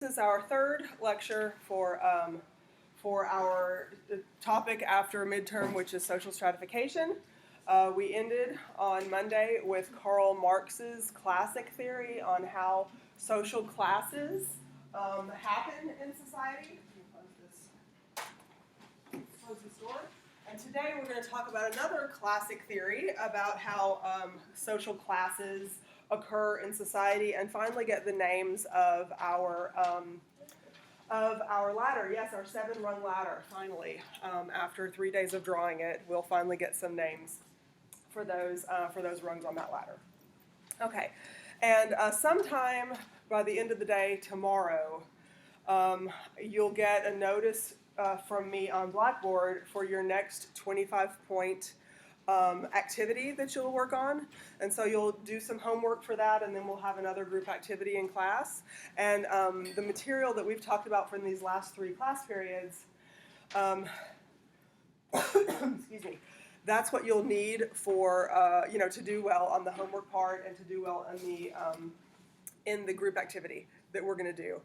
This is our third lecture for our topic after midterm, which is social stratification. We ended on Monday with Karl Marx's classic theory on how social classes happen in society. Close this door. And today we're going to talk about another classic theory about how social classes occur in society, and finally get the names of our ladder. Yes, our 7-rung ladder. Finally, after 3 days of drawing it, we'll finally get some names for those rungs on that ladder. Okay, and sometime by the end of the day tomorrow, you'll get a notice from me on Blackboard for your next 25-point activity that you'll work on. And so you'll do some homework for that, and then we'll have another group activity in class. And the material that we've talked about from these last 3 class periods, excuse me, that's what you'll need for, to do well on the homework part and to do well in the group activity that we're going to do.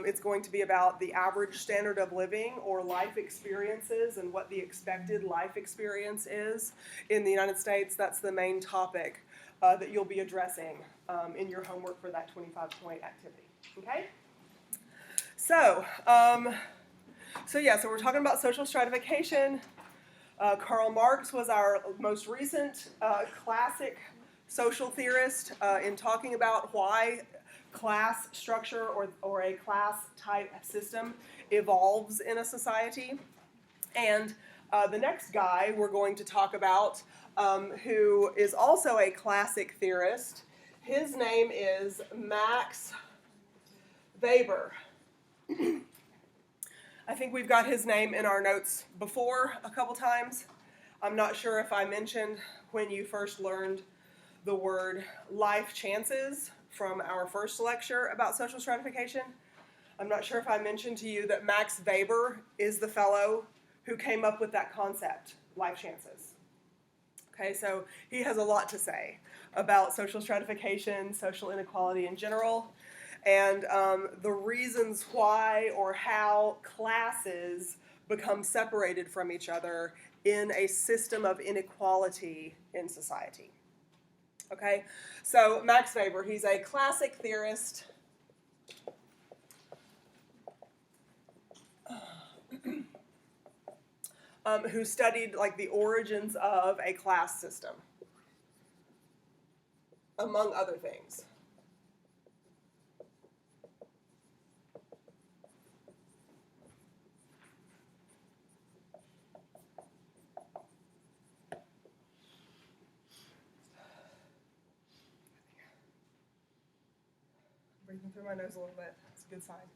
It's going to be about the average standard of living or life experiences and what the expected life experience is in the United States. That's the main topic that you'll be addressing in your homework for that 25-point activity. Okay? So we're talking about social stratification. Karl Marx was our most recent classic social theorist in talking about why class structure or a class type system evolves in a society. And the next guy we're going to talk about, who is also a classic theorist, his name is Max Weber. I think we've got his name in our notes before a couple times. I'm not sure if I mentioned when you first learned the word life chances from our first lecture about social stratification. I'm not sure if I mentioned to you that Max Weber is the fellow who came up with that concept, life chances. Okay, so he has a lot to say about social stratification, social inequality in general, and the reasons why or how classes become separated from each other in a system of inequality in society. Okay, so Max Weber, he's a classic theorist. Who studied like the origins of a class system, among other things. Breathing through my nose a little bit. It's a good sign.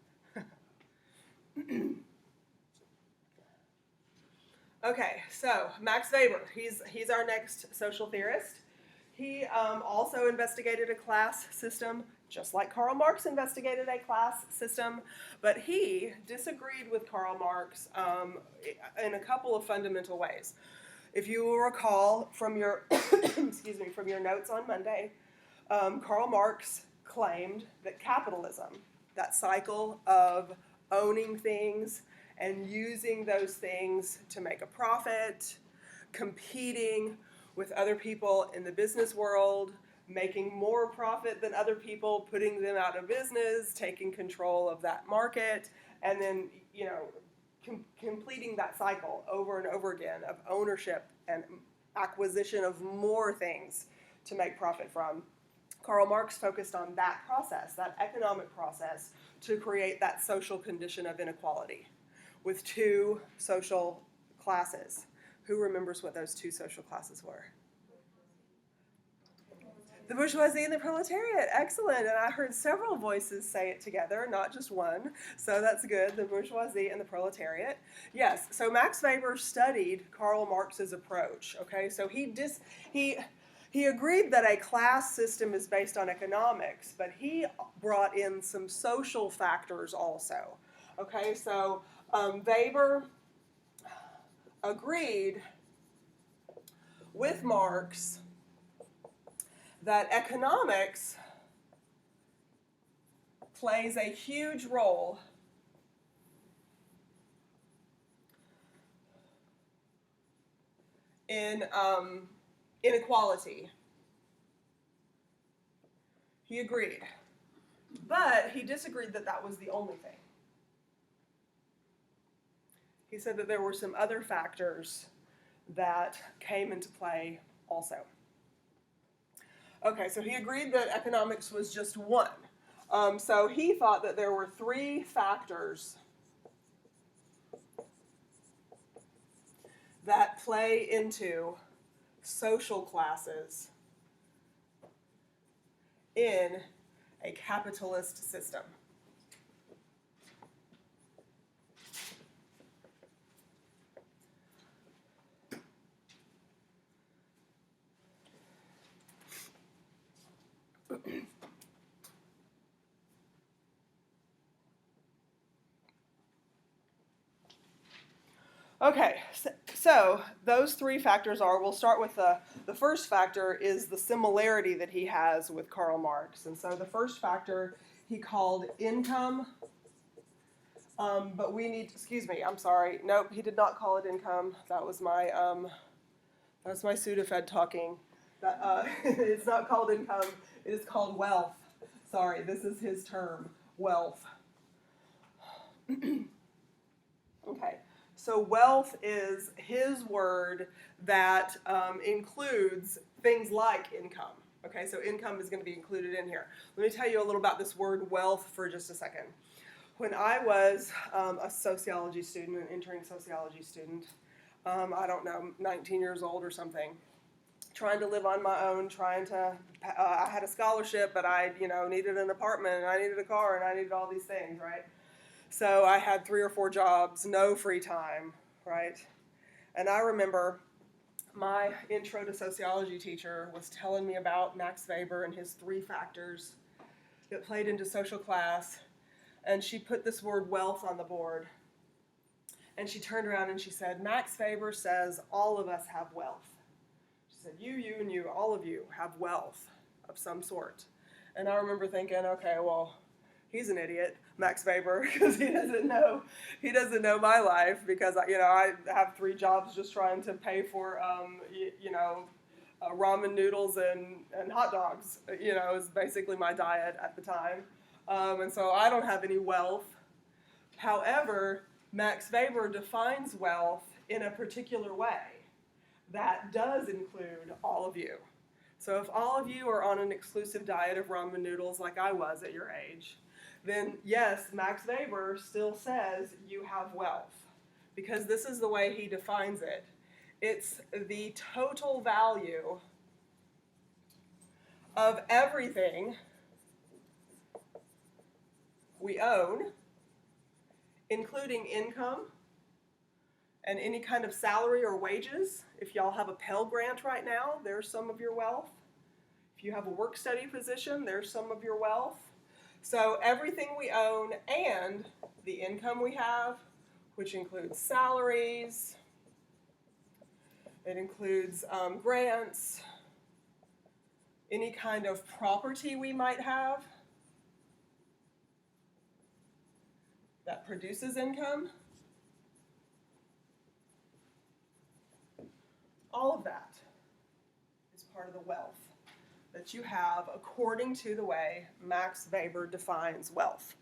Okay, so Max Weber, he's our next social theorist. He also investigated a class system, just like Karl Marx investigated a class system, but he disagreed with Karl Marx in a couple of fundamental ways. If you will recall from your from your notes on Monday, Karl Marx claimed that capitalism, that cycle of owning things and using those things to make a profit, competing with other people in the business world, making more profit than other people, putting them out of business, taking control of that market, and then, completing that cycle over and over again of ownership and acquisition of more things to make profit from. Karl Marx focused on that process, that economic process, to create that social condition of inequality with 2 social classes. Who remembers what those 2 social classes were? The bourgeoisie and the proletariat. Excellent. And I heard several voices say it together, not just one. So that's good. The bourgeoisie and the proletariat. Yes. So Max Weber studied Karl Marx's approach. Okay. So he agreed that a class system is based on economics, but he brought in some social factors also. Okay. So Weber agreed with Marx that economics plays a huge role in inequality. He agreed, but he disagreed that that was the only thing. He said that there were some other factors that came into play also. Okay, so he agreed that economics was just one. So he thought that there were three factors that play into social classes in a capitalist system. Okay, so those three factors are, we'll start with the first factor is the similarity that he has with Karl Marx. And so the first factor he called income, but we need, excuse me, I'm sorry. Nope, he did not call it income. That was my Sudafed talking. It's not called income, it is called wealth. Sorry, this is his term, wealth. Okay. So wealth is his word that includes things like income. Okay, so income is going to be included in here. Let me tell you a little about this word wealth for just a second. When I was a sociology student, an entering sociology student, I don't know, 19 years old or something, trying to live on my own, I had a scholarship, but I, needed an apartment, and I needed a car, and I needed all these things, right? So I had 3 or 4 jobs, no free time, right? And I remember my intro to sociology teacher was telling me about Max Weber and his 3 factors that played into social class. And she put this word wealth on the board. And she turned around and she said, Max Weber says all of us have wealth. She said, you, and you, all of you have wealth of some sort. And I remember thinking, okay, well, he's an idiot, Max Weber, because he doesn't know my life, because I have 3 jobs just trying to pay for ramen noodles and hot dogs. Is basically my diet at the time, and so I don't have any wealth. However, Max Weber defines wealth in a particular way that does include all of you. So if all of you are on an exclusive diet of ramen noodles like I was at your age, then yes, Max Weber still says you have wealth, because this is the way he defines it. It's the total value of everything we own, including income and any kind of salary or wages. If y'all have a Pell Grant right now, there's some of your wealth. If you have a work-study position, there's some of your wealth. So everything we own and the income we have, which includes salaries, it includes grants, any kind of property we might have that produces income, all of that is part of the wealth that you have according to the way Max Weber defines wealth.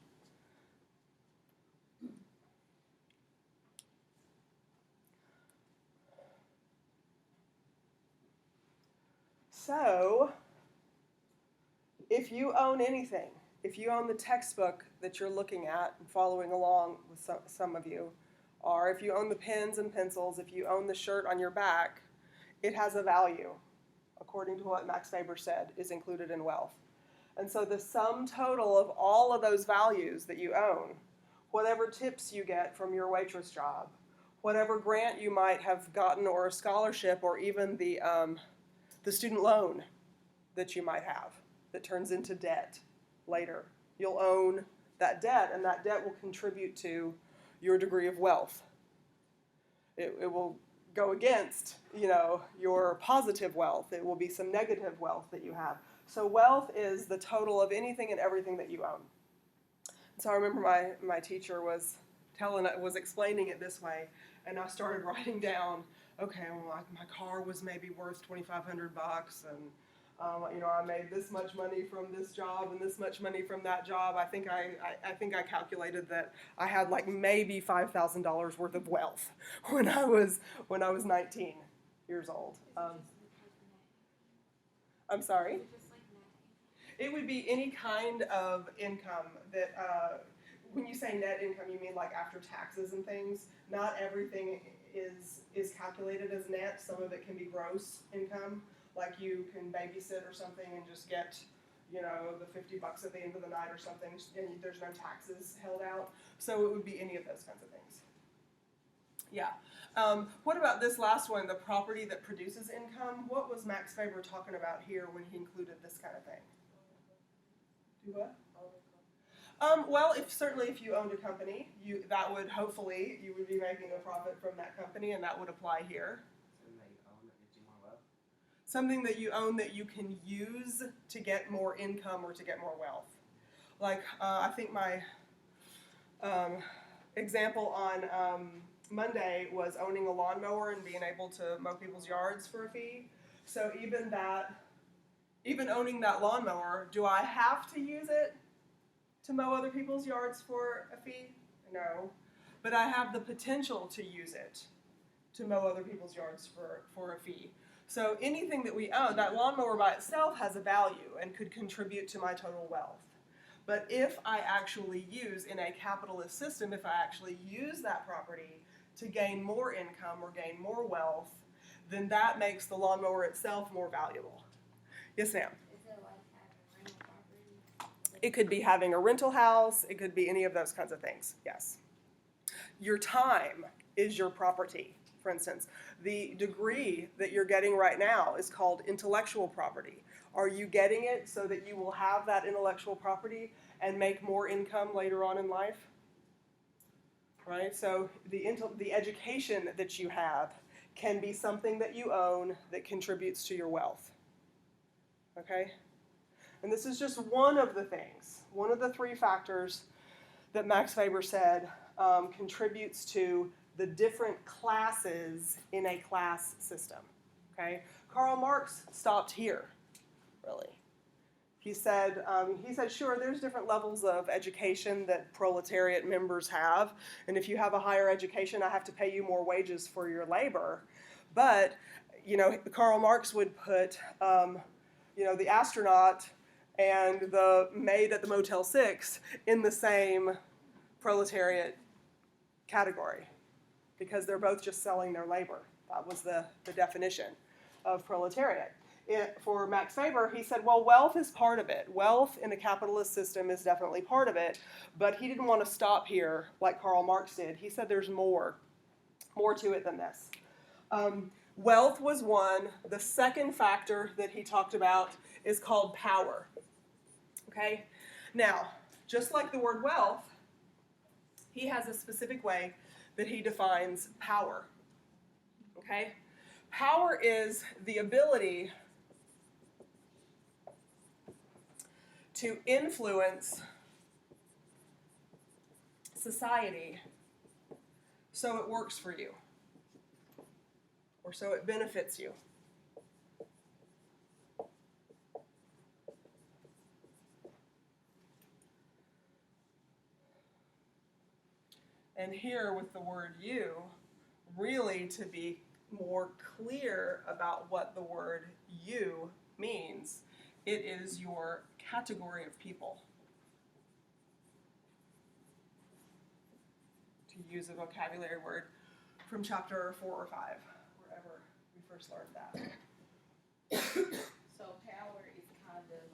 So, if you own anything, if you own the textbook that you're looking at and following along with some of you, or if you own the pens and pencils, if you own the shirt on your back, it has a value, according to what Max Weber said, is included in wealth. And so the sum total of all of those values that you own, whatever tips you get from your waitress job, whatever grant you might have gotten, or a scholarship, or even the student loan that you might have that turns into debt later, you'll own that debt, and that debt will contribute to your degree of wealth. It will go against, your positive wealth. It will be some negative wealth that you have. So wealth is the total of anything and everything that you own. So I remember my teacher was explaining it this way, and I started writing down, okay, well, my car was maybe worth $2,500, and I made this much money from this job and this much money from that job. I think I calculated that I had like maybe $5,000 worth of wealth when I was 19 years old. I'm sorry. It would be any kind of income that, when you say net income, you mean like after taxes and things. Not everything is calculated as net. Some of it can be gross income, like you can babysit or something and just get, the $50 at the end of the night or something, and there's no taxes held out. So it would be any of those kinds of things. Yeah. What about this last one, the property that produces income? What was Max Faber talking about here when he included this kind of thing? Do what? Well, certainly if you owned a company, that would hopefully you would be making a profit from that company, and that would apply here. Something that you own that you can use to get more income or to get more wealth. Like I think my example on Monday was owning a lawnmower and being able to mow people's yards for a fee. So even owning that lawnmower, do I have to use it to mow other people's yards for a fee? No. But I have the potential to use it to mow other people's yards for a fee. So anything that we own, that lawnmower by itself has a value and could contribute to my total wealth. But if I actually use, in a capitalist system, if I actually use that property to gain more income or gain more wealth, then that makes the lawnmower itself more valuable. Yes, ma'am? Is it like having rental property? It could be having a rental house. It could be any of those kinds of things, yes. Your time is your property, for instance. The degree that you're getting right now is called intellectual property. Are you getting it so that you will have that intellectual property and make more income later on in life? Right? So the education that you have can be something that you own that contributes to your wealth. Okay? And this is just one of the things, one of the three factors that Max Faber said contributes to the different classes in a class system. Okay? Karl Marx stopped here, really. He said, sure, there's different levels of education that proletariat members have, and if you have a higher education, I have to pay you more wages for your labor. But, Karl Marx would put, the astronaut and the maid at the Motel 6 in the same proletariat category because they're both just selling their labor. That was the definition of proletariat. For Max Faber, he said, well, wealth is part of it. Wealth in a capitalist system is definitely part of it, but he didn't want to stop here like Karl Marx did. He said there's more to it than this. Wealth was one. The second factor that he talked about is called power. Okay? Now, just like the word wealth, he has a specific way that he defines power. Okay? Power is the ability to influence society so it works for you, or so it benefits you. And here with the word you, really to be more clear about what the word you means, it is your category of people. To use a vocabulary word from chapter 4 or 5, wherever we first learned that. So power is kind of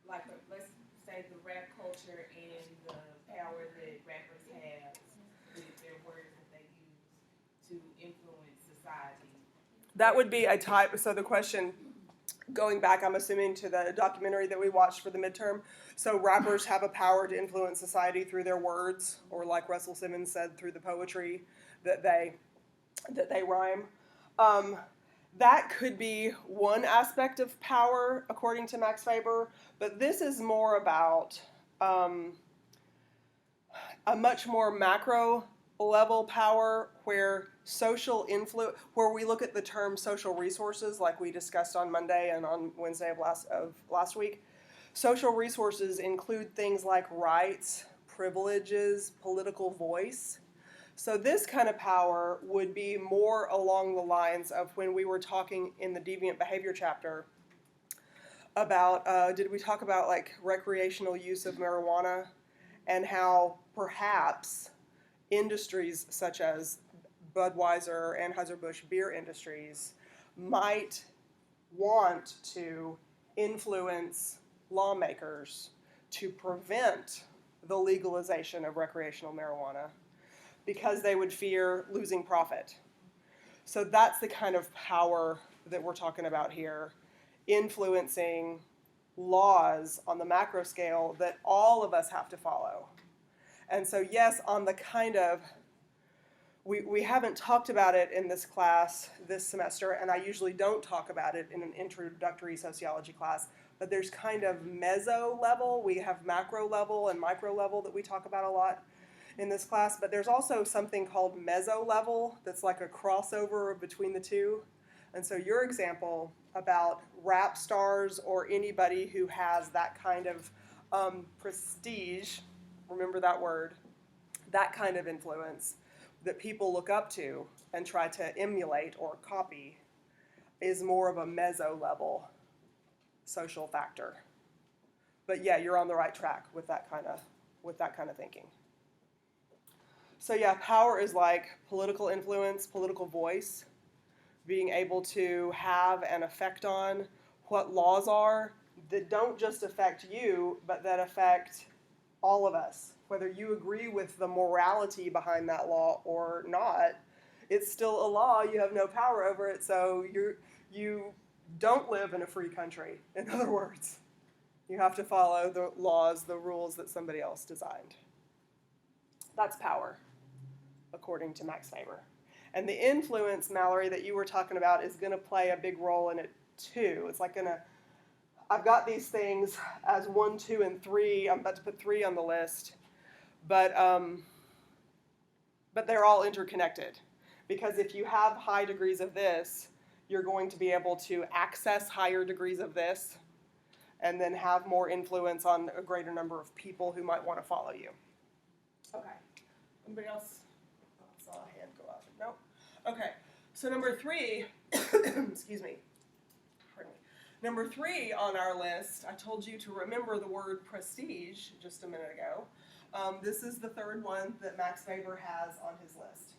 like let's say the rap culture and the power that rappers have with their words that they use to influence society. That would be a type, so the question, going back, I'm assuming, to the documentary that we watched for the midterm. So rappers have a power to influence society through their words, or like Russell Simmons said, through the poetry that they rhyme. that could be one aspect of power, according to Max Weber, but this is more about a much more macro level power where social influence, where we look at the term social resources like we discussed on Monday and on Wednesday of last week. Social resources include things like rights, privileges, political voice. So this kind of power would be more along the lines of when we were talking in the deviant behavior chapter about, did we talk about like recreational use of marijuana and how perhaps industries such as Budweiser, Anheuser-Busch beer industries might want to influence lawmakers to prevent the legalization of recreational marijuana because they would fear losing profit. So that's the kind of power that we're talking about here, influencing laws on the macro scale that all of us have to follow. And so yes, on the kind of, we haven't talked about it in this class this semester, and I usually don't talk about it in an introductory sociology class, but there's kind of meso level, we have macro level and micro level that we talk about a lot in this class, but there's also something called meso level that's like a crossover between the two. And so your example about rap stars or anybody who has that kind of prestige, remember that word, that kind of influence that people look up to and try to emulate or copy is more of a meso level social factor. But yeah, you're on the right track with that kind of thinking. So yeah, power is like political influence, political voice, being able to have an effect on what laws are that don't just affect you, but that affect all of us. Whether you agree with the morality behind that law or not, it's still a law. You have no power over it, so you don't live in a free country. In other words, you have to follow the laws, the rules that somebody else designed. That's power, according to Max Weber. And the influence, Mallory, that you were talking about is going to play a big role in it too. It's like I've got these things as 1, 2, and 3. I'm about to put 3 on the list. But they're all interconnected. Because if you have high degrees of this, you're going to be able to access higher degrees of this and then have more influence on a greater number of people who might want to follow you. Okay. Anybody else? Oh, I saw a hand go up. Nope. Okay. So number 3, excuse me. Pardon me. Number 3 on our list, I told you to remember the word prestige just a minute ago. This is the third one that Max Weber has on his list.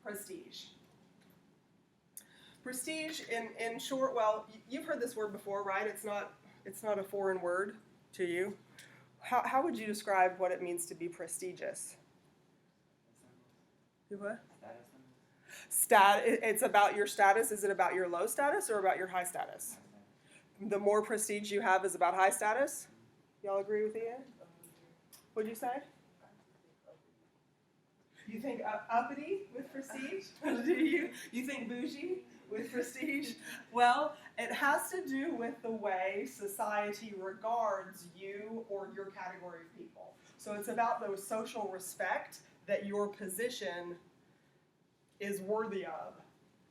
Prestige. Prestige, in short, well, you've heard this word before, right? It's not a foreign word to you. How would you describe what it means to be prestigious? Do what? It's about your status. Is it about your low status or about your high status? The more prestige you have is about high status? Y'all agree with Ian? What'd you say? You think uppity with prestige? You think bougie with prestige? Well, it has to do with the way society regards you or your category of people. So it's about the social respect that your position is worthy of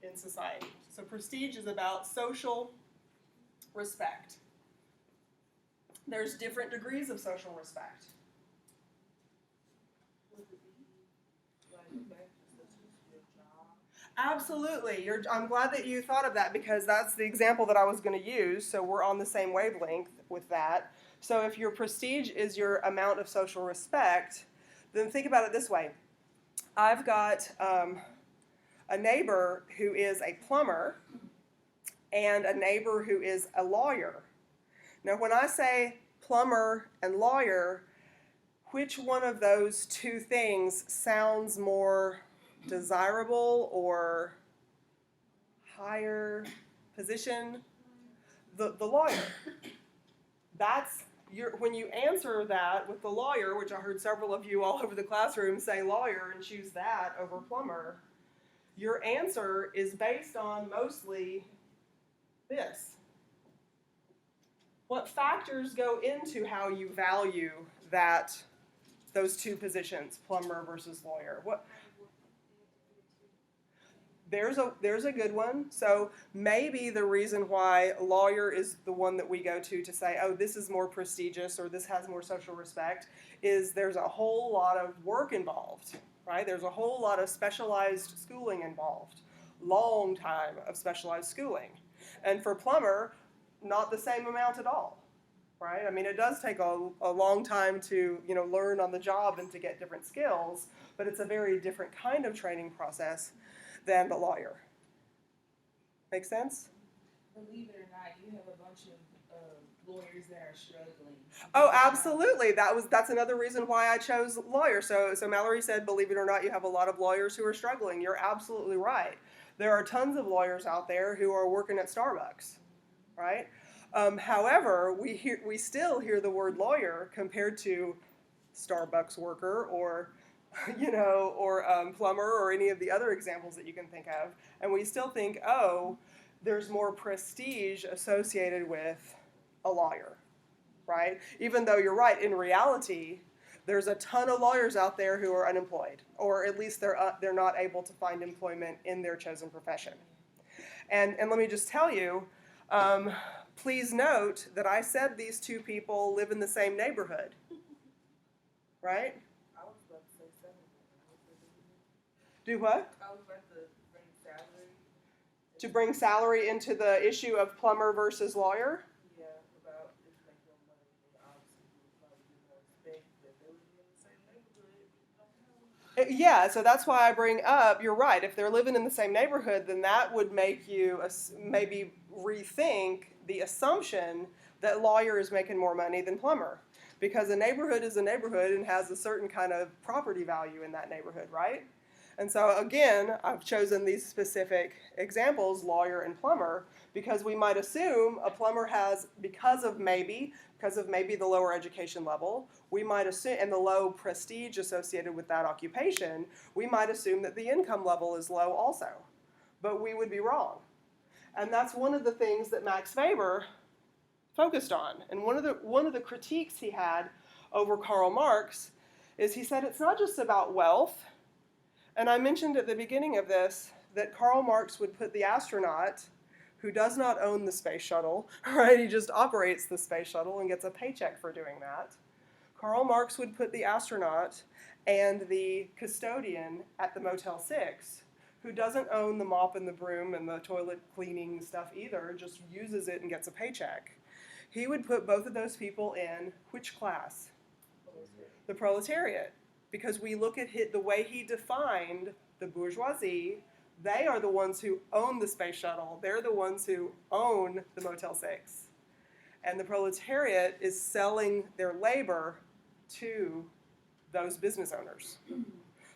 in society. So prestige is about social respect. There's different degrees of social respect. Absolutely. I'm glad that you thought of that because that's the example that I was going to use. So we're on the same wavelength with that. So if your prestige is your amount of social respect, then think about it this way. I've got a neighbor who is a plumber and a neighbor who is a lawyer. Now, when I say plumber and lawyer, which one of those two things sounds more desirable or higher position? The lawyer. That's when you answer that with the lawyer, which I heard several of you all over the classroom say lawyer and choose that over plumber, your answer is based on mostly this. What factors go into how you value those two positions, plumber versus lawyer? There's a good one. So maybe the reason why lawyer is the one that we go to say, oh, this is more prestigious or this has more social respect, is there's a whole lot of work involved, right? There's a whole lot of specialized schooling involved, long time of specialized schooling. And for plumber, not the same amount at all, right? I mean, it does take a long time to, learn on the job and to get different skills, but it's a very different kind of training process than the lawyer. Make sense? Believe it or not, you have a bunch of lawyers that are struggling. Oh, absolutely. That's another reason why I chose lawyer. So Mallory said, believe it or not, you have a lot of lawyers who are struggling. You're absolutely right. There are tons of lawyers out there who are working at Starbucks, right? However, we still hear the word lawyer compared to Starbucks worker or plumber or any of the other examples that you can think of. And we still think, oh, there's more prestige associated with a lawyer, right? Even though you're right, in reality, there's a ton of lawyers out there who are unemployed, or at least they're not able to find employment in their chosen profession. And let me just tell you, please note that I said these two people live in the same neighborhood, right? Do what? I was about to bring salary. To bring salary into the issue of plumber versus lawyer? Yeah, about if they make more money, then obviously you would probably get more respect, but they would be in the same neighborhood. I don't know. Yeah, so that's why I bring up, you're right, if they're living in the same neighborhood, then that would make you maybe rethink the assumption that lawyer is making more money than plumber. Because a neighborhood is a neighborhood and has a certain kind of property value in that neighborhood, right? And so again, I've chosen these specific examples, lawyer and plumber, because we might assume a plumber has, because of maybe the lower education level, we might assume, and the low prestige associated with that occupation, we might assume that the income level is low also. But we would be wrong. And that's one of the things that Max Weber focused on. And one of the critiques he had over Karl Marx is he said it's not just about wealth. And I mentioned at the beginning of this that Karl Marx would put the astronaut, who does not own the space shuttle, right? He just operates the space shuttle and gets a paycheck for doing that. Karl Marx would put the astronaut and the custodian at the Motel 6, who doesn't own the mop and the broom and the toilet cleaning stuff either, just uses it and gets a paycheck. He would put both of those people in which class? The proletariat. Because we look at the way he defined the bourgeoisie, they are the ones who own the space shuttle. They're the ones who own the Motel 6. And the proletariat is selling their labor to those business owners.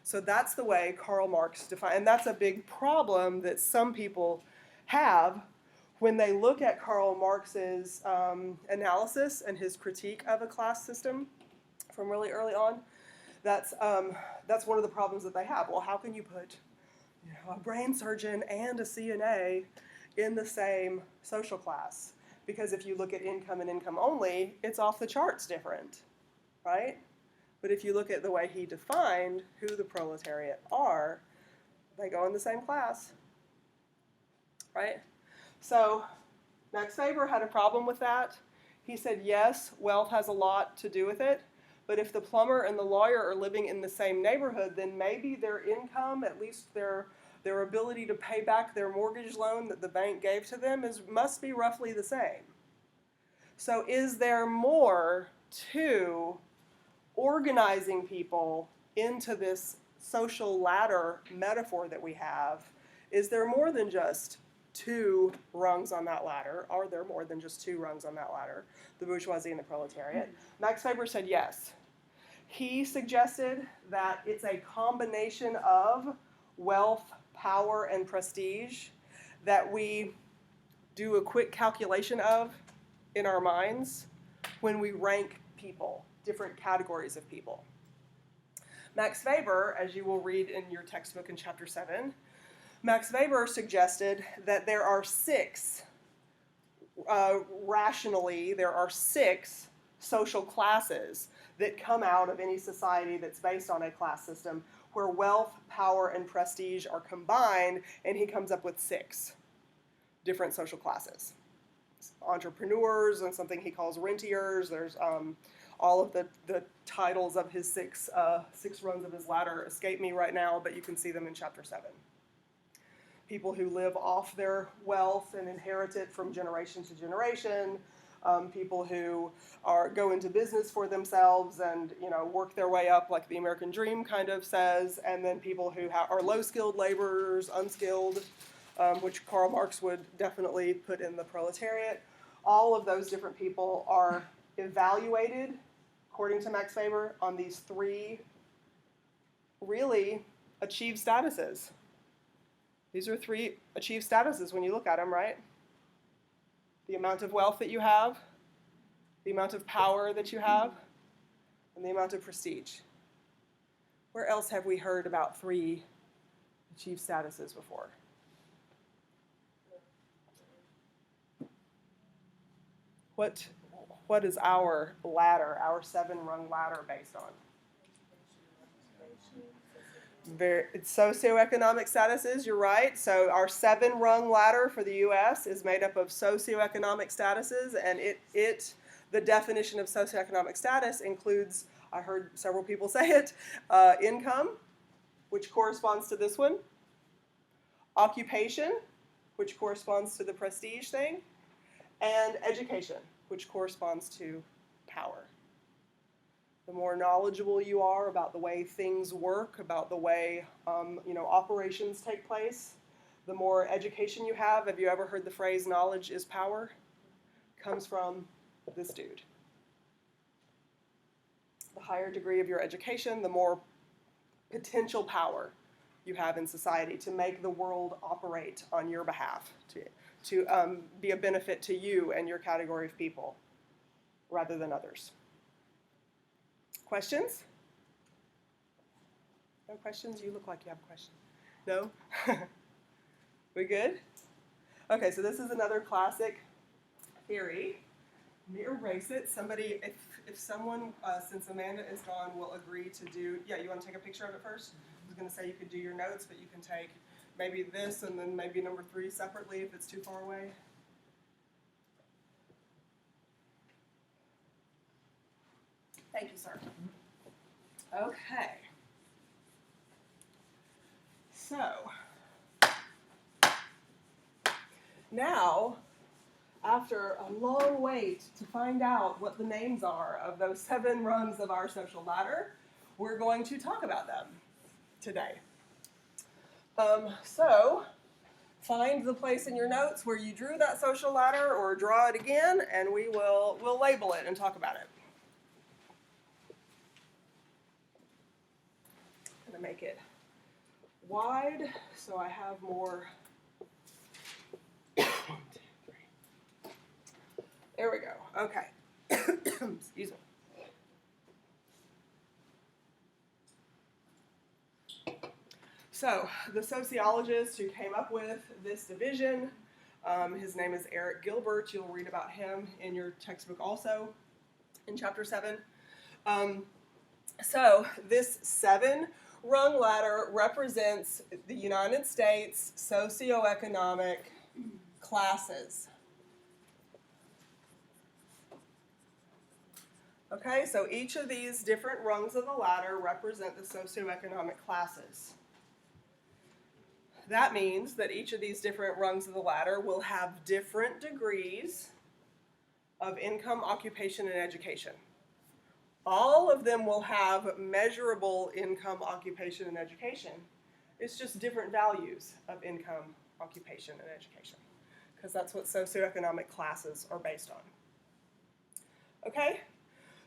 So that's the way Karl Marx defined, and that's a big problem that some people have when they look at Karl Marx's analysis and his critique of a class system from really early on. That's one of the problems that they have. Well, how can you put a brain surgeon and a CNA in the same social class? Because if you look at income and income only, it's off the charts different, right? But if you look at the way he defined who the proletariat are, they go in the same class, right? So Max Weber had a problem with that. He said, yes, wealth has a lot to do with it. But if the plumber and the lawyer are living in the same neighborhood, then maybe their income, at least their ability to pay back their mortgage loan that the bank gave to them, must be roughly the same. So is there more to organizing people into this social ladder metaphor that we have? Is there more than just two rungs on that ladder? Are there more than just two rungs on that ladder? The bourgeoisie and the proletariat? Max Weber said yes. He suggested that it's a combination of wealth, power, and prestige that we do a quick calculation of in our minds when we rank people, different categories of people. Max Weber, as you will read in your textbook in chapter 7, Max Weber suggested that there are rationally, there are six social classes that come out of any society that's based on a class system where wealth, power, and prestige are combined, and he comes up with six different social classes. Entrepreneurs and something he calls rentiers. There's all of the titles of his six rungs of his ladder escape me right now, but you can see them in chapter 7. People who live off their wealth and inherit it from generation to generation. People who go into business for themselves and work their way up, like the American Dream kind of says. And then people who are low-skilled laborers, unskilled, which Karl Marx would definitely put in the proletariat. All of those different people are evaluated, according to Max Weber, on these three really achieved statuses. These are three achieved statuses when you look at them, right? The amount of wealth that you have, the amount of power that you have, and the amount of prestige. Where else have we heard about three achieved statuses before? What is our ladder, our 7-rung ladder based on? It's socioeconomic statuses, you're right. So our 7-rung ladder for the U.S. is made up of socioeconomic statuses, and the definition of socioeconomic status includes, I heard several people say it, income, which corresponds to this one, occupation, which corresponds to the prestige thing, and education, which corresponds to power. The more knowledgeable you are about the way things work, about the way operations take place, the more education you have. Have you ever heard the phrase "knowledge is power"? Comes from this dude. The higher degree of your education, the more potential power you have in society to make the world operate on your behalf, to be a benefit to you and your category of people, rather than others. Questions? No questions? You look like you have a question. No? We good? Okay, so this is another classic theory. Let me erase it. Somebody, if someone, since Amanda is gone, will agree to do, you want to take a picture of it first? I was going to say you could do your notes, but you can take maybe this and then maybe number 3 separately if it's too far away. Thank you, sir. Okay. So, now, after a long wait to find out what the names are of those 7 rungs of our social ladder, we're going to talk about them today. So, find the place in your notes where you drew that social ladder, or draw it again, and we'll label it and talk about it. I'm going to make it wide so I have more. 1, 2, 3. There we go. Okay. Excuse me. So, the sociologist who came up with this division, his name is Eric Gilbert. You'll read about him in your textbook also in chapter 7. So, this 7-rung ladder represents the United States socioeconomic classes. Okay, so each of these different rungs of the ladder represent the socioeconomic classes. That means that each of these different rungs of the ladder will have different degrees of income, occupation, and education. All of them will have measurable income, occupation, and education. It's just different values of income, occupation, and education, because that's what socioeconomic classes are based on. Okay?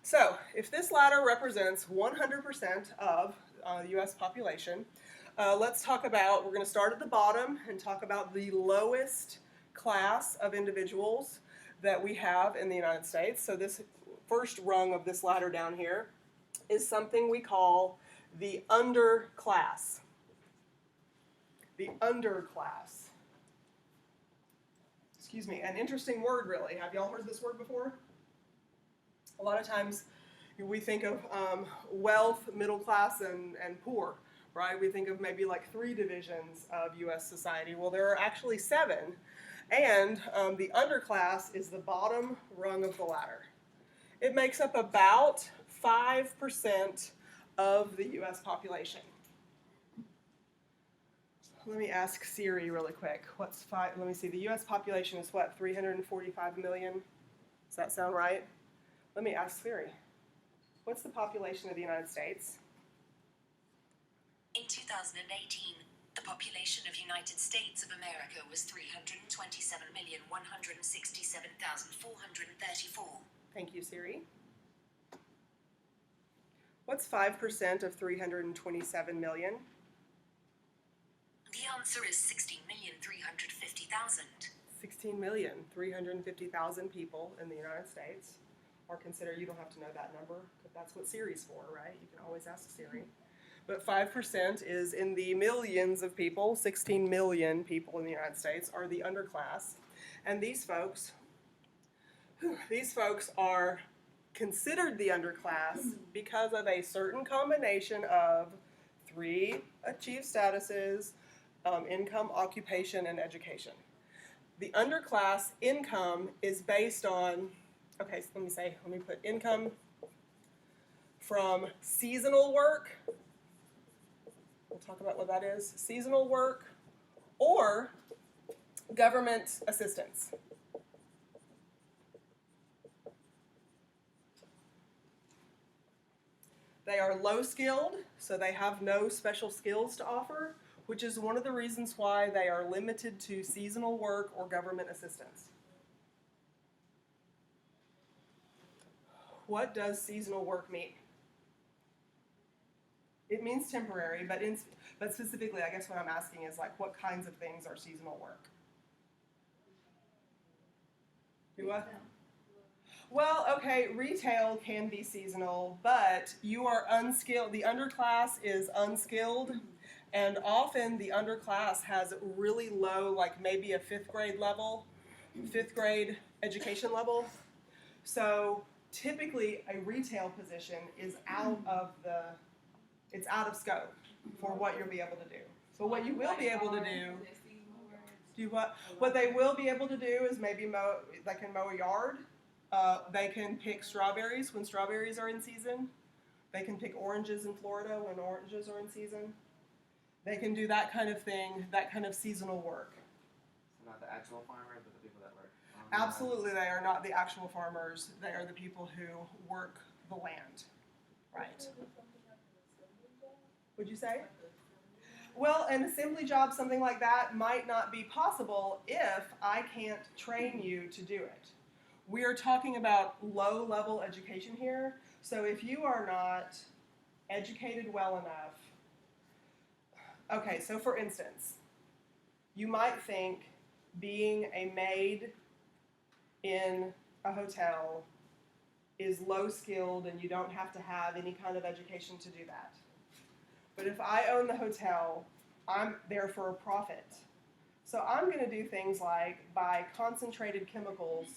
So, if this ladder represents 100% of the U.S. population, let's talk about, we're going to start at the bottom and talk about the lowest class of individuals that we have in the United States. So this first rung of this ladder down here is something we call the underclass. the underclass. Excuse me, an interesting word, really. Have y'all heard this word before? A lot of times we think of wealth, middle class, and poor, right? We think of maybe like 3 divisions of U.S. society. Well, there are actually 7, and the underclass is the bottom rung of the ladder. It makes up about 5% of the U.S. population. Let me ask Siri really quick. What's 5? Let me see. The U.S. population is what, 345 million? Does that sound right? Let me ask Siri. What's the population of the United States? In 2018, the population of United States of America was 327,167,434. Thank you, Siri. What's 5% of 327 million? The answer is 16,350,000. 16,350,000 people in the United States are considered, you don't have to know that number, but that's what Siri's for, right? You can always ask Siri. But 5% is in the millions of people, 16 million people in the United States are the underclass. And these folks are considered the underclass because of a certain combination of 3 achieved statuses, income, occupation, and education. The underclass income is based on, okay, so let me put income from seasonal work. We'll talk about what that is. Seasonal work or government assistance. They are low skilled, so they have no special skills to offer, which is one of the reasons why they are limited to seasonal work or government assistance. What does seasonal work mean? It means temporary, but specifically, I guess what I'm asking is like, what kinds of things are seasonal work? Do what? Well, okay, retail can be seasonal, but you are unskilled. The underclass is unskilled, and often the underclass has really low, like maybe a 5th grade education level. So typically a retail position is out of scope for what you'll be able to do. But what you will be able to do what they will be able to do is maybe they can mow a yard. They can pick strawberries when strawberries are in season. They can pick oranges in Florida when oranges are in season. They can do that kind of thing, that kind of seasonal work. So not the actual farmers, but the people that work. Absolutely, they are not the actual farmers. They are the people who work the land, right? Would you say? Well, an assembly job, something like that, might not be possible if I can't train you to do it. We are talking about low-level education here, so if you are not educated well enough, okay, so for instance, you might think being a maid in a hotel is low-skilled and you don't have to have any kind of education to do that. But if I own the hotel, I'm there for a profit. So I'm going to do things like buy concentrated chemicals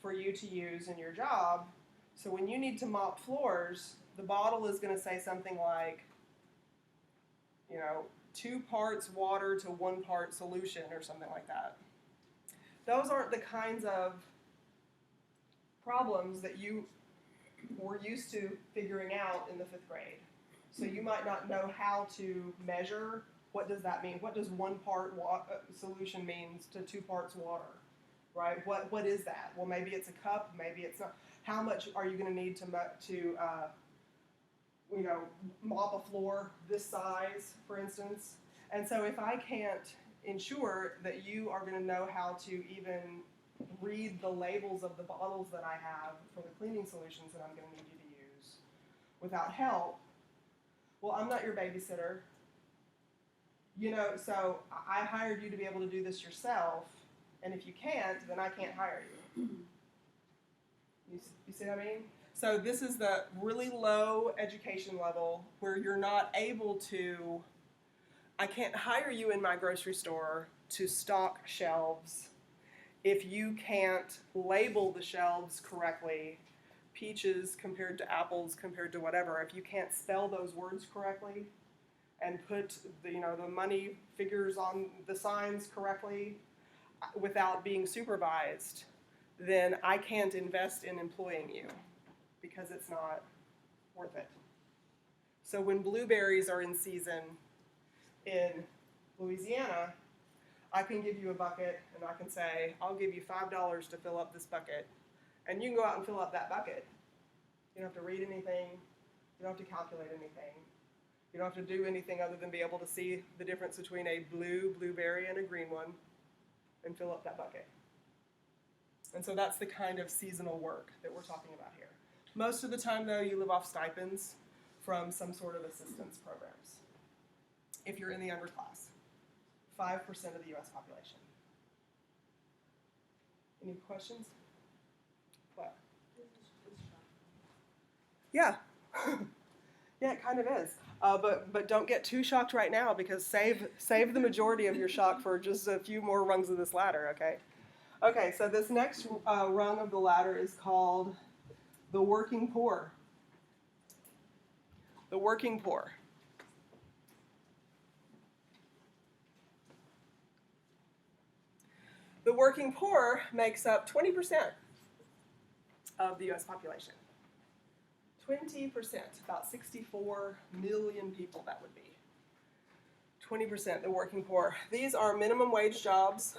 for you to use in your job. So when you need to mop floors, the bottle is going to say something like, 2 parts water to 1 part solution or something like that. Those aren't the kinds of problems that you were used to figuring out in the 5th grade. So you might not know how to measure. What does that mean? What does 1 part solution means to 2 parts water? Right? What is that? Well, maybe it's a cup, maybe it's not. How much are you going to need to mop a floor this size, for instance? And so if I can't ensure that you are going to know how to even read the labels of the bottles that I have for the cleaning solutions that I'm going to need you to use without help, well, I'm not your babysitter. So I hired you to be able to do this yourself. And if you can't, then I can't hire you. You see what I mean? So this is the really low education level where you're not able to I can't hire you in my grocery store to stock shelves if you can't label the shelves correctly, peaches compared to apples compared to whatever. If you can't spell those words correctly and put the money figures on the signs correctly without being supervised, then I can't invest in employing you because it's not worth it. So when blueberries are in season in Louisiana, I can give you a bucket and I can say, I'll give you $5 to fill up this bucket. And you can go out and fill up that bucket. You don't have to read anything. You don't have to calculate anything. You don't have to do anything other than be able to see the difference between a blueberry and a green one and fill up that bucket. And so that's the kind of seasonal work that we're talking about here. Most of the time, though, you live off stipends from some sort of assistance programs. If you're in the underclass, 5% of the U.S. population. Any questions? What? Yeah. Yeah, it kind of is. But don't get too shocked right now, because save the majority of your shock for just a few more rungs of this ladder, okay? Okay, so this next rung of the ladder is called the working poor. The working poor. The working poor makes up 20% of the U.S. population. 20%, about 64 million people that would be. 20%, the working poor. These are minimum wage jobs.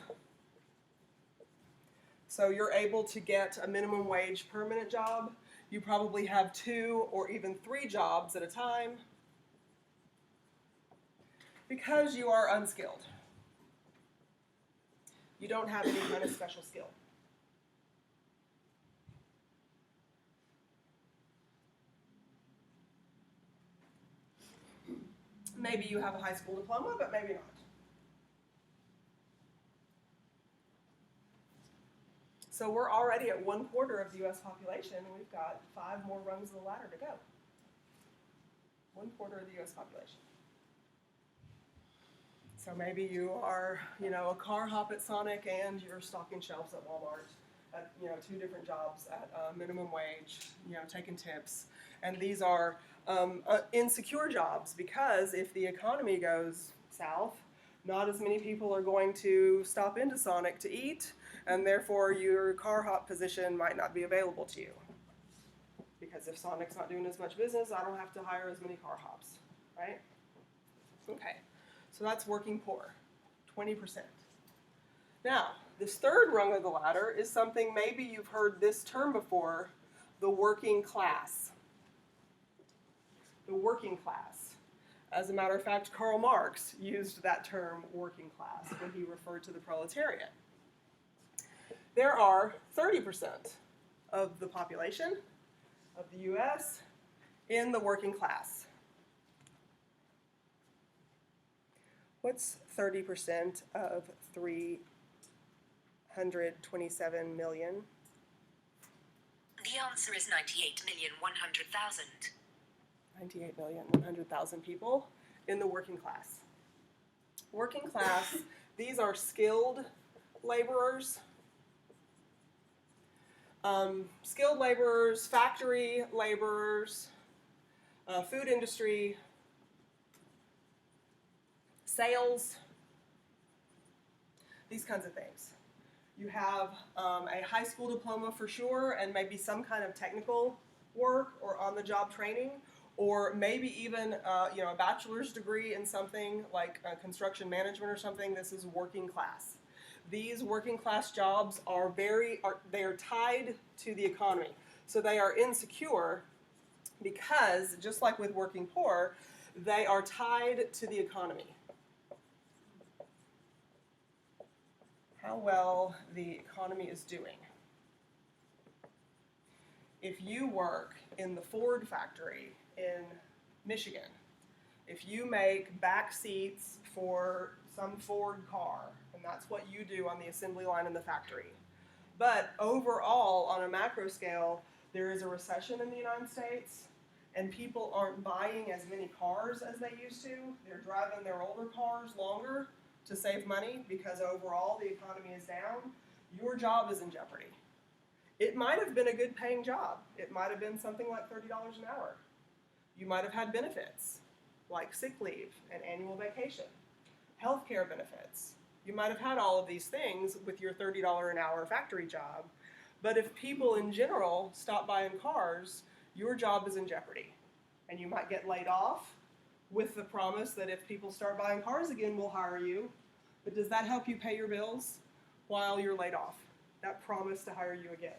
So you're able to get a minimum wage permanent job. You probably have 2 or even 3 jobs at a time because you are unskilled. You don't have any kind of special skill. Maybe you have a high school diploma, but maybe not. So we're already at 1/4 of the U.S. population, and we've got 5 more rungs of the ladder to go. 1/4 of the U.S. population. So maybe you are, a car hop at Sonic and you're stocking shelves at Walmart at, 2 different jobs at minimum wage, taking tips. And these are insecure jobs because if the economy goes south, not as many people are going to stop into Sonic to eat, and therefore your car hop position might not be available to you. Because if Sonic's not doing as much business, I don't have to hire as many car hops, right? Okay. So that's working poor, 20%. Now, this third rung of the ladder is something maybe you've heard this term before, the working class. The working class. As a matter of fact, Karl Marx used that term working class when he referred to the proletariat. There are 30% of the population of the U.S. in the working class. What's 30% of 327 million? The answer is 98,100,000. 98,100,000 people in the working class. Working class, these are skilled laborers. Skilled laborers, factory laborers, food industry, sales, these kinds of things. You have a high school diploma for sure, and maybe some kind of technical work or on-the-job training, or maybe even a bachelor's degree in something like construction management or something. This is working class. These working class jobs are tied to the economy. So they are insecure because, just like with working poor, they are tied to the economy. How well the economy is doing. If you work in the Ford factory in Michigan, if you make back seats for some Ford car, and that's what you do on the assembly line in the factory, but overall, on a macro scale, there is a recession in the United States, and people aren't buying as many cars as they used to. They're driving their older cars longer to save money because overall the economy is down. Your job is in jeopardy. It might have been a good paying job. It might have been something like $30 an hour. You might have had benefits like sick leave and annual vacation, healthcare benefits. You might have had all of these things with your $30 an hour factory job. But if people in general stop buying cars, your job is in jeopardy. And you might get laid off with the promise that if people start buying cars again, we'll hire you. But does that help you pay your bills while you're laid off? That promise to hire you again.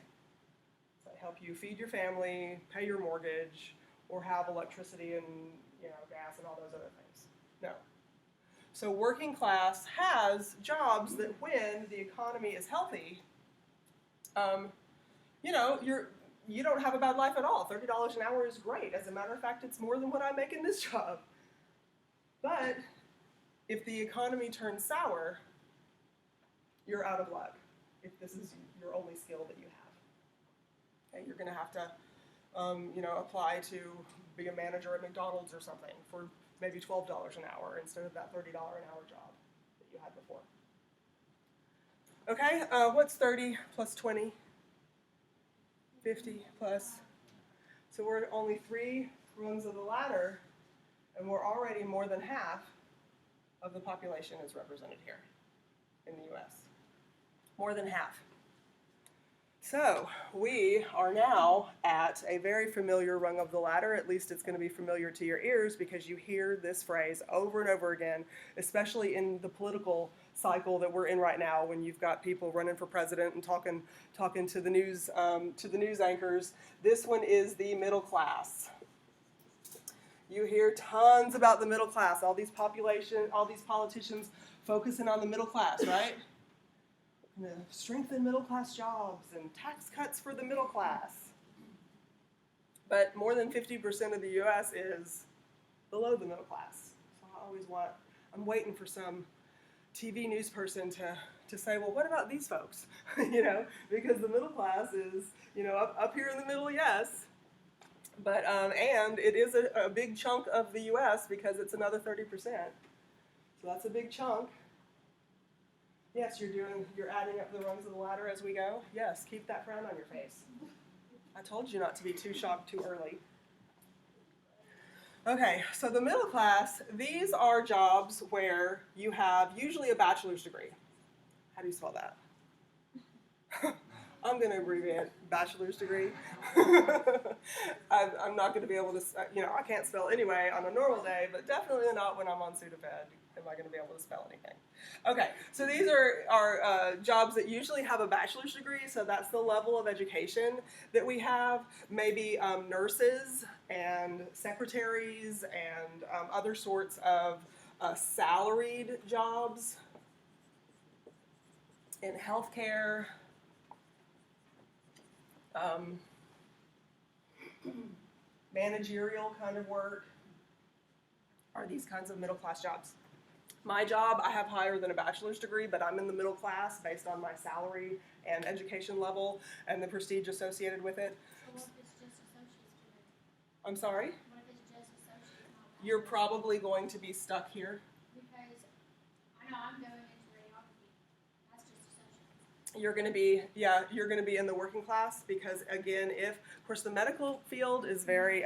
Does that help you feed your family, pay your mortgage, or have electricity and gas and all those other things? No. So working class has jobs that when the economy is healthy, you don't have a bad life at all. $30 an hour is great. As a matter of fact, it's more than what I make in this job. But if the economy turns sour, you're out of luck. If this is your only skill that you have, okay, you're going to have to, apply to be a manager at McDonald's or something for maybe $12 an hour instead of that $30 an hour job that you had before. Okay, what's 30 plus 20? 50 plus. So we're only 3 rungs of the ladder, and we're already more than half of the population is represented here in the U.S. More than half. So we are now at a very familiar rung of the ladder. At least it's going to be familiar to your ears because you hear this phrase over and over again, especially in the political cycle that we're in right now, when you've got people running for president and talking to the news anchors. This one is the middle class. You hear tons about the middle class. All these politicians focusing on the middle class, right? Strengthen middle class jobs and tax cuts for the middle class. But more than 50% of the U.S. is below the middle class. So I'm waiting for some TV news person to say, well, what about these folks? Because the middle class is, up here in the middle, yes. But, and it is a big chunk of the U.S. because it's another 30%. So that's a big chunk. Yes, you're adding up the rungs of the ladder as we go. Yes, keep that frown on your face. I told you not to be too shocked too early. Okay, so the middle class, these are jobs where you have usually a bachelor's degree. How do you spell that? I'm going to abbreviate bachelor's degree. I'm not going to be able to, I can't spell anyway on a normal day, but definitely not when I'm on Sudafed am I going to be able to spell anything. Okay, so these are jobs that usually have a bachelor's degree, so that's the level of education that we have. Maybe nurses and secretaries and other sorts of salaried jobs in healthcare. Managerial kind of work are these kinds of middle class jobs. My job, I have higher than a bachelor's degree, but I'm in the middle class based on my salary and education level and the prestige associated with it. So what if it's just associate's degree? I'm sorry? What if it's just associate, not You're bachelor's? probably going to be stuck here. Because I know I'm going into radiography. That's just associate. You're going to be in the working class because, again, of course, the medical field is very,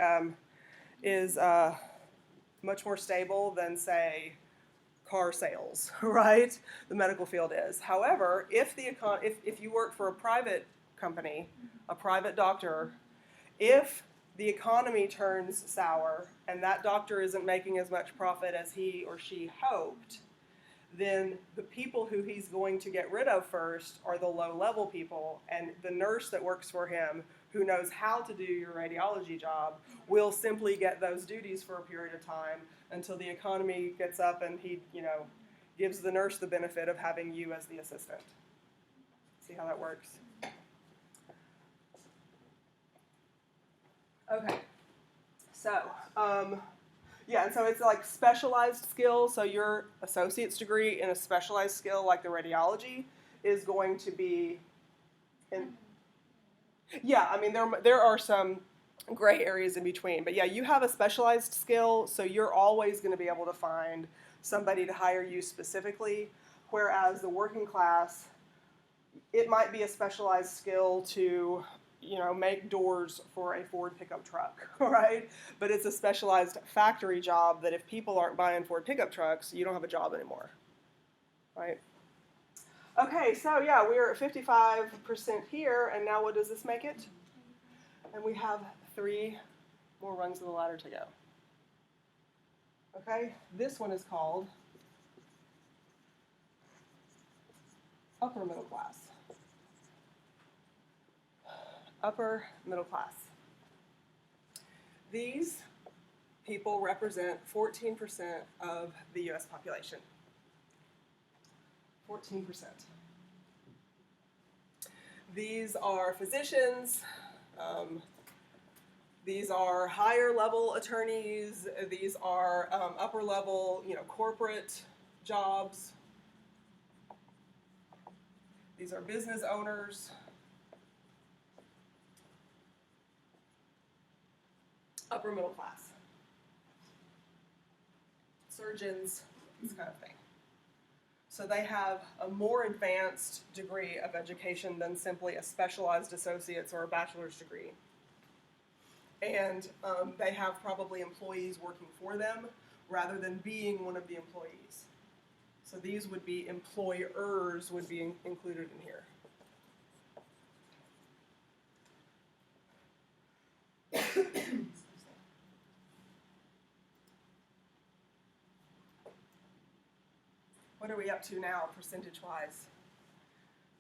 much more stable than, say, car sales, right? The medical field is. However, if you work for a private company, a private doctor, if the economy turns sour and that doctor isn't making as much profit as he or she hoped, then the people who he's going to get rid of first are the low-level people, and the nurse that works for him, who knows how to do your radiology job, will simply get those duties for a period of time until the economy gets up and he, gives the nurse the benefit of having you as the assistant. See how that works? Okay, so, and so it's like specialized skills. So your associate's degree in a specialized skill like the radiology is going to be, there are some gray areas in between. But yeah, you have a specialized skill, so you're always going to be able to find somebody to hire you specifically, whereas the working class, it might be a specialized skill to, make doors for a Ford pickup truck, right? But it's a specialized factory job that if people aren't buying Ford pickup trucks, you don't have a job anymore, right? Okay, so yeah, we're at 55% here, and now what does this make it? And we have 3 more rungs of the ladder to go. Okay, this one is called upper middle class. Upper middle class. These people represent 14% of the US population. 14%. These are physicians, these are higher level attorneys, these are upper level, corporate jobs. These are business owners. Upper middle class. Surgeons, this kind of thing. So they have a more advanced degree of education than simply a specialized associate's or a bachelor's degree. And they have probably employees working for them rather than being one of the employees. So these would be employers would be included in here. What are we up to now, percentage-wise?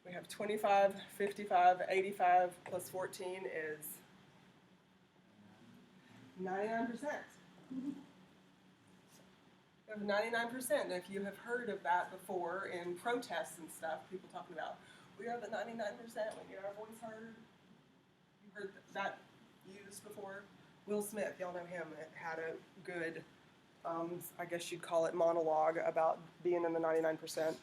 We have 25, 55, 85 plus 14 is 99%. We have 99%. If you have heard of that before in protests and stuff, people talking about, we are the 99%, we get our voice heard. You heard that used before? Will Smith, y'all know him, had a good, I guess you'd call it monologue about being in the 99%.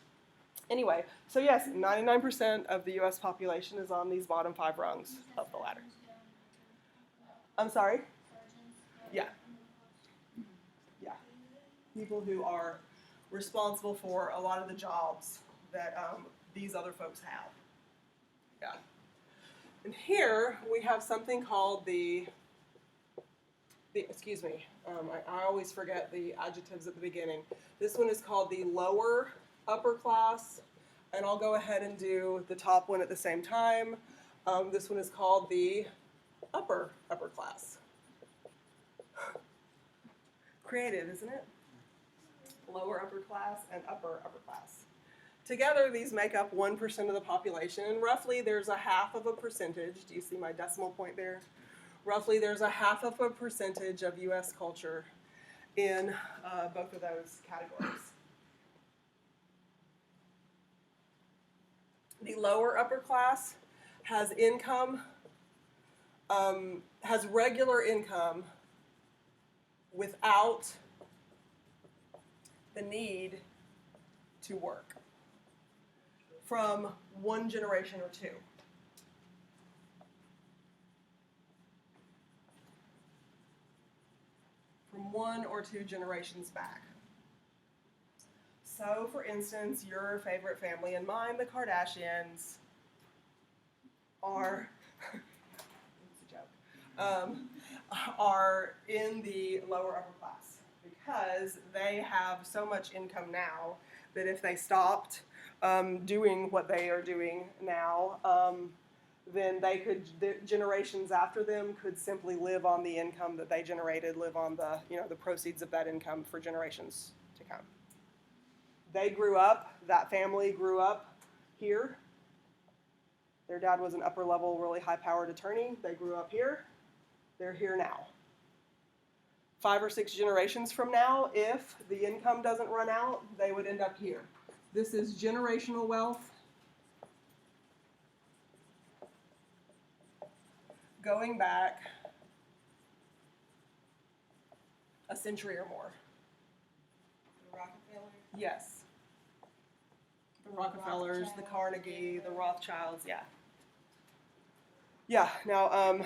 Anyway, so yes, 99% of the US population is on these bottom 5 rungs of the ladder. I'm sorry? Yeah. Yeah. People who are responsible for a lot of the jobs that these other folks have. Yeah. And here we have something called excuse me, I always forget the adjectives at the beginning. This one is called the lower upper class, and I'll go ahead and do the top one at the same time. This one is called the upper class. Creative, isn't it? Lower upper class and upper class. Together, these make up 1% of the population, and roughly there's a half of a percentage. Do you see my decimal point there? Roughly there's a half of a percentage of US culture in both of those categories. The lower upper class has income, has regular income without the need to work from one generation or two. From 1 or 2 generations back. So, for instance, your favorite family and mine, the Kardashians, are it's a joke, are in the lower upper class because they have so much income now that if they stopped doing what they are doing now, then they could, the generations after them could simply live on the income that they generated, live on the, the proceeds of that income for generations to come. They grew up, that family grew up here. Their dad was an upper level, really high powered attorney. They grew up here. They're here now. 5 or 6 generations from now, if the income doesn't run out, they would end up here. This is generational wealth. Going back a century or more. The Rockefeller? Yes. The Rockefellers, the Carnegie, the Rothschilds, yeah. Yeah, now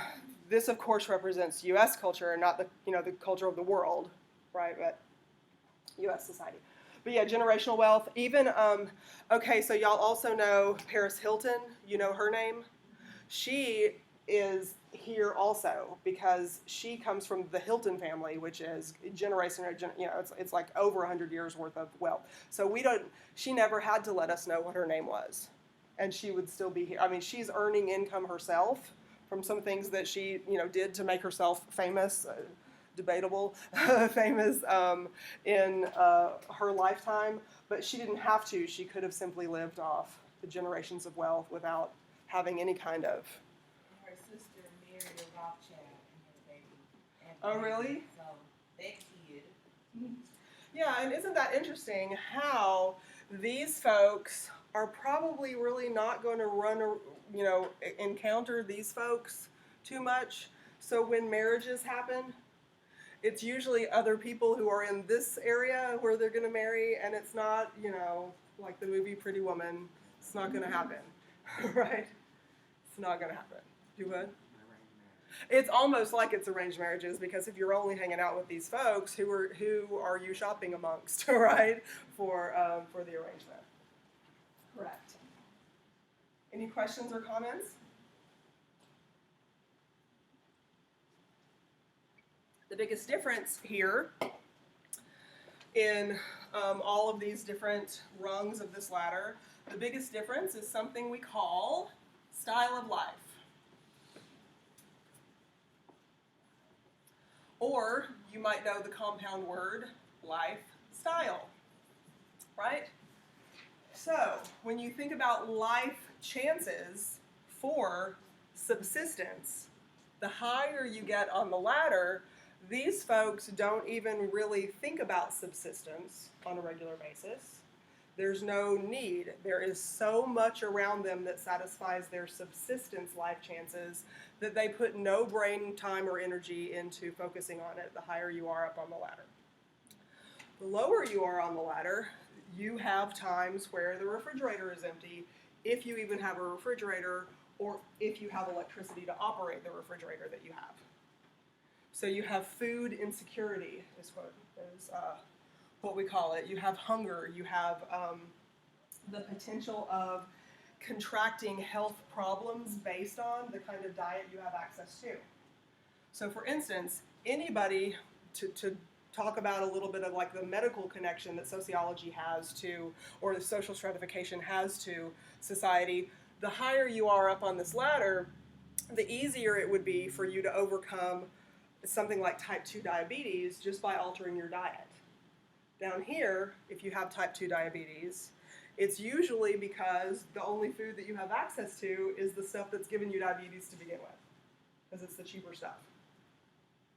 this, of course, represents U.S. culture and not the the culture of the world, right? But U.S. society. But yeah, generational wealth. Even okay, so y'all also know Paris Hilton. You know her name. She is here also because she comes from the Hilton family, which is generation, it's like over 100 years worth of wealth. So she never had to let us know what her name was, and she would still be here. I mean, she's earning income herself from some things that she, did to make herself famous, debatable, famous in her lifetime, but she didn't have to. She could have simply lived off the generations of wealth without having any kind of. Her sister married a Rothschild and had a baby. And Oh, really? So that kid. Yeah, and isn't that interesting how these folks are probably really not going to encounter these folks too much. So when marriages happen, it's usually other people who are in this area where they're going to marry, and it's not, like the movie Pretty Woman. It's not going to happen, right? It's not going to happen. You would? It's almost like it's arranged marriages because if you're only hanging out with these folks, who are you shopping amongst, right? For the arrangement. Correct. Any questions or comments? The biggest difference here in all of these different rungs of this ladder, the biggest difference is something we call style of life. Or you might know the compound word lifestyle, right? So when you think about life chances for subsistence, the higher you get on the ladder, these folks don't even really think about subsistence on a regular basis. There's no need. There is so much around them that satisfies their subsistence life chances that they put no brain time or energy into focusing on it the higher you are up on the ladder. The lower you are on the ladder, you have times where the refrigerator is empty, if you even have a refrigerator, or if you have electricity to operate the refrigerator that you have. So you have food insecurity is what we call it. You have hunger. You have the potential of contracting health problems based on the kind of diet you have access to. So for instance, anybody, to talk about a little bit of like the medical connection that sociology has to, or the social stratification has to society, the higher you are up on this ladder, the easier it would be for you to overcome something like type 2 diabetes just by altering your diet. Down here, if you have type 2 diabetes, it's usually because the only food that you have access to is the stuff that's given you diabetes to begin with, because it's the cheaper stuff.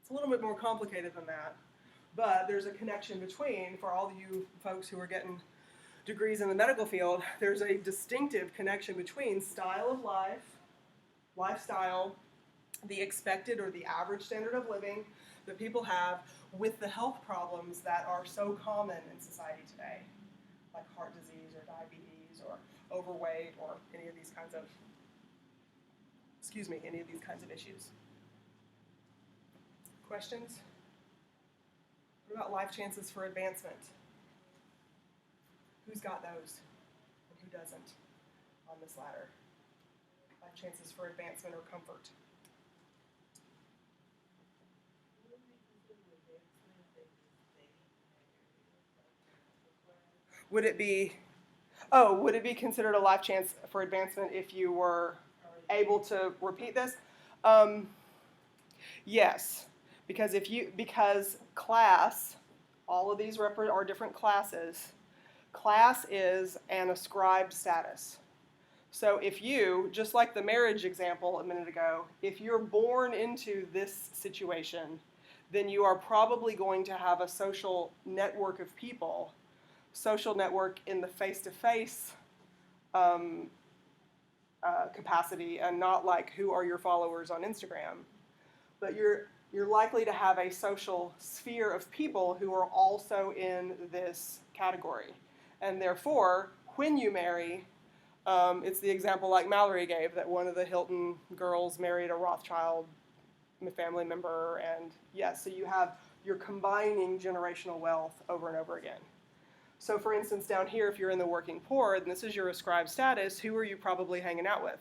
It's a little bit more complicated than that, but there's a connection between, for all you folks who are getting degrees in the medical field, there's a distinctive connection between style of life, lifestyle, the expected or the average standard of living that people have with the health problems that are so common in society today, like heart disease or diabetes or overweight or any of these kinds of issues. Questions? What about life chances for advancement? Who's got those and who doesn't on this ladder? Life chances for advancement or comfort. Would it be considered a life chance for advancement if you were able to repeat this? Yes, because class, all of these are different classes. Class is an ascribed status. So if you, just like the marriage example a minute ago, if you're born into this situation, then you are probably going to have a social network of people, social network in the face-to-face capacity, and not like who are your followers on Instagram. But you're likely to have a social sphere of people who are also in this category. And therefore, when you marry, it's the example like Mallory gave, that one of the Hilton girls married a Rothschild family member, and yes, so you're combining generational wealth over and over again. So for instance, down here, if you're in the working poor, and this is your ascribed status, who are you probably hanging out with?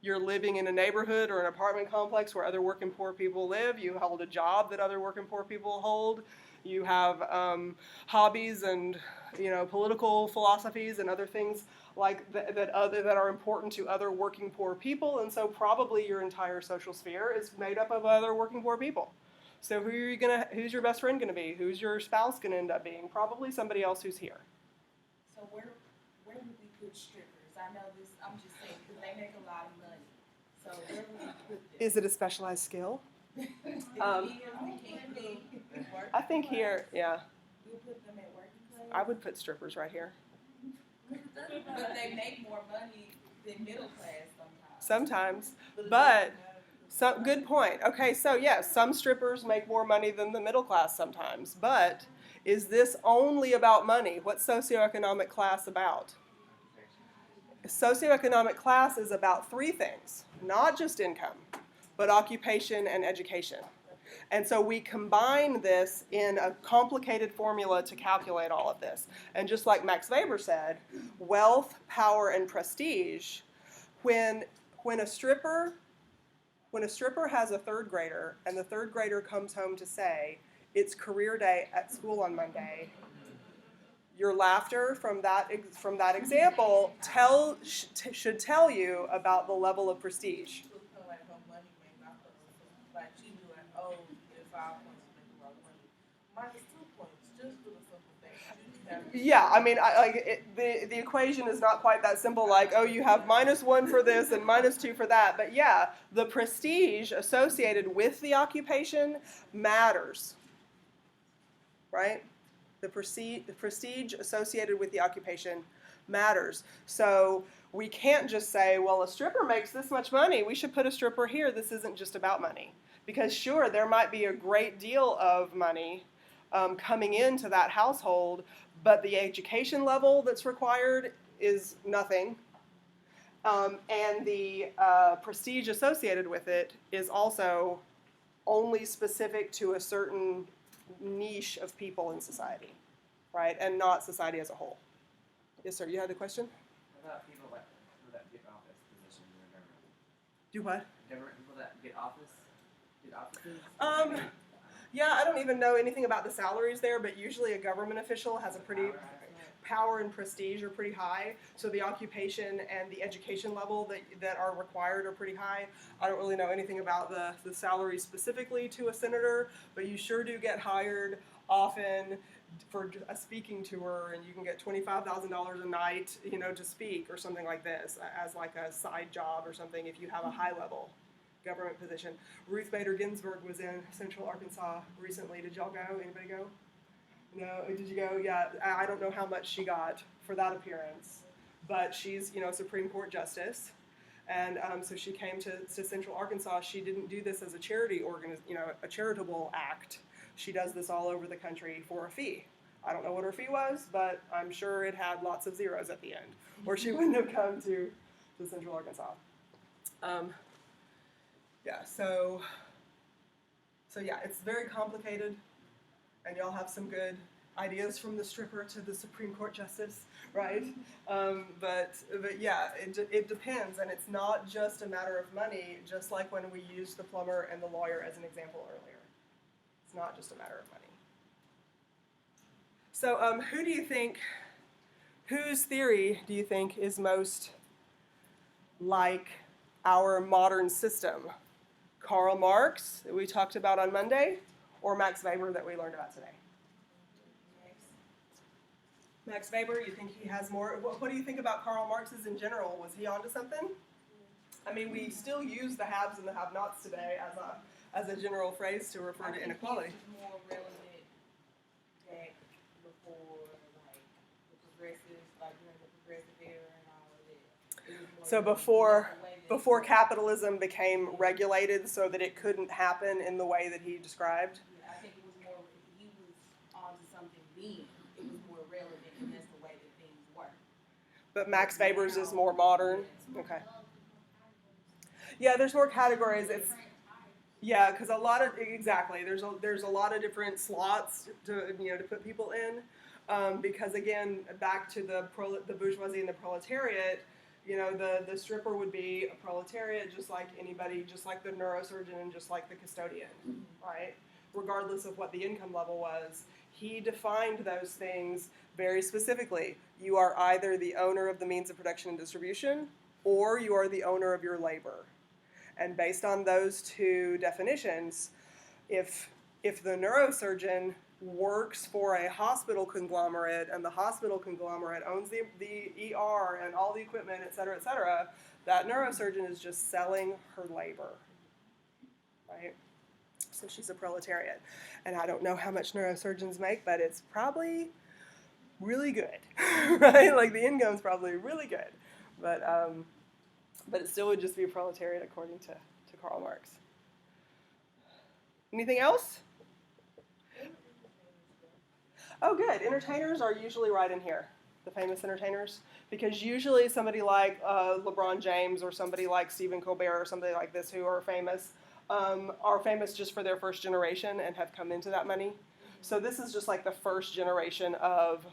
You're living in a neighborhood or an apartment complex where other working poor people live. You hold a job that other working poor people hold. You have hobbies and political philosophies and other things like that are important to other working poor people. And so probably your entire social sphere is made up of other working poor people. So who's your best friend gonna be? Who's your spouse gonna end up being? Probably somebody else who's here. So where do we put strippers? I know this. I'm just saying because they make a lot of money. So where do we put them? Is it a specialized skill? I think here, yeah, We'll put them at working class. I would put strippers right here. But they make more money than middle class sometimes. Sometimes, but good point. Okay, so yes, some strippers make more money than the middle class sometimes, but is this only about money? What's socioeconomic class about? Socioeconomic class is about three things, not just income, but occupation and education. And so we combine this in a complicated formula to calculate all of this. And just like Max Weber said, wealth, power, and prestige, when a stripper has a third grader and the third grader comes home to say, it's career day at school on Monday, your laughter from that example should tell you about the level of prestige. Yeah, I mean, the equation is not quite that simple, like, oh, you have -1 for this and -2 for that. But yeah, the prestige associated with the occupation matters, right? The prestige associated with the occupation matters. So we can't just say, well, a stripper makes this much money, we should put a stripper here. This isn't just about money. Because sure, there might be a great deal of money coming into that household, but the education level that's required is nothing. And the prestige associated with it is also only specific to a certain niche of people in society, right? And not society as a whole. Yes, sir, you had a question? What about people that get office positions in the government? Do what? Government people that get offices? Yeah, I don't even know anything about the salaries there, but usually a government official has a pretty power and prestige are pretty high. So the occupation and the education level that are required are pretty high. I don't really know anything about the salary specifically to a senator, but you sure do get hired often for a speaking tour, and you can get $25,000 a night, to speak or something like this as like a side job or something if you have a high level government position. Ruth Bader Ginsburg was in Central Arkansas recently. Did y'all go? Anybody go? No? Did you go? Yeah. I don't know how much she got for that appearance, but she's, Supreme Court justice. And so she came to Central Arkansas. She didn't do this as a charity a charitable act. She does this all over the country for a fee. I don't know what her fee was, but I'm sure it had lots of zeros at the end, or she wouldn't have come to Central Arkansas. Yeah, so yeah, it's very complicated, and y'all have some good ideas from the stripper to the Supreme Court justice, right? But yeah, it depends, and it's not just a matter of money, just like when we used the plumber and the lawyer as an example earlier. It's not just a matter of money. So whose theory do you think is most like our modern system? Karl Marx, that we talked about on Monday, or Max Weber that we learned about today? Max Weber, you think he has more? What do you think about Karl Marx's in general? Was he onto something? I mean, we still use the haves and the have-nots today as a general phrase to refer to inequality. It's more relevant back before, like, the progressives, like during the progressive era and all of that. It was more So before capitalism became regulated so that it couldn't happen in the way that he described? Yeah, I think it was more, he was onto something then. It was more relevant, and that's the way that things work. But Max Weber's is more modern? Okay. Yeah, there's more categories. It's Different types. yeah, because a lot of exactly there's a lot of different slots to to put people in, because again back to the bourgeoisie and the proletariat, the stripper would be a proletariat just like anybody, just like the neurosurgeon and just like the custodian, right? Regardless of what the income level was, he defined those things very specifically. You are either the owner of the means of production and distribution, or you are the owner of your labor. And based on those two definitions, if the neurosurgeon works for a hospital conglomerate and the hospital conglomerate owns the ER and all the equipment, et cetera, that neurosurgeon is just selling her labor, right? So she's a proletariat. And I don't know how much neurosurgeons make, but it's probably really good, right? Like the income's probably really good. But it still would just be a proletariat according to Karl Marx. Anything else? Oh, good. Entertainers are usually right in here, the famous entertainers, because usually somebody like LeBron James or somebody like Stephen Colbert or somebody like this who are famous just for their first generation and have come into that money. So this is just like the first generation of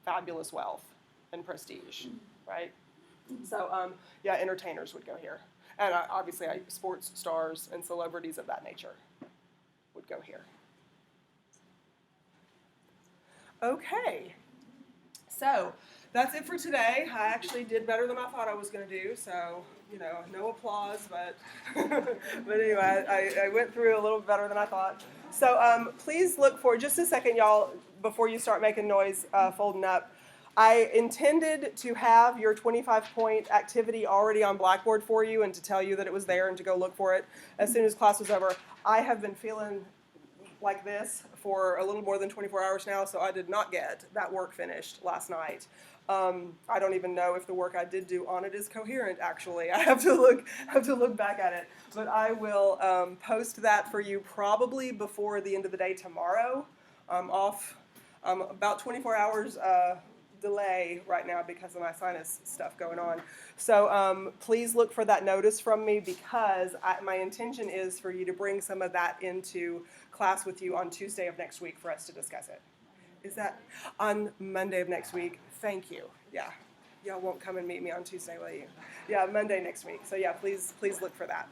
fabulous wealth and prestige, right? So yeah, entertainers would go here, and obviously sports stars and celebrities of that nature would go here. Okay, so that's it for today. I actually did better than I thought I was going to do, so no applause, but but anyway, I went through a little better than I thought. So please look for just a second, y'all, before you start making noise folding up. I intended to have your 25-point activity already on Blackboard for you and to tell you that it was there and to go look for it as soon as class was over. I have been feeling like this for a little more than 24 hours now, so I did not get that work finished last night. I don't even know if the work I did do on it is coherent, actually. I have to look back at it. But I will post that for you probably before the end of the day tomorrow. I'm off about 24 hours delay right now because of my sinus stuff going on. So please look for that notice from me, because my intention is for you to bring some of that into class with you on Tuesday of next week for us to discuss it. Is that on Monday of next week? Thank you. Yeah. Y'all won't come and meet me on Tuesday, will you? Yeah, Monday next week. So yeah, please look for that.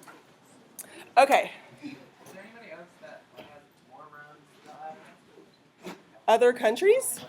Okay. Is there anybody else that has more rounds? Other countries?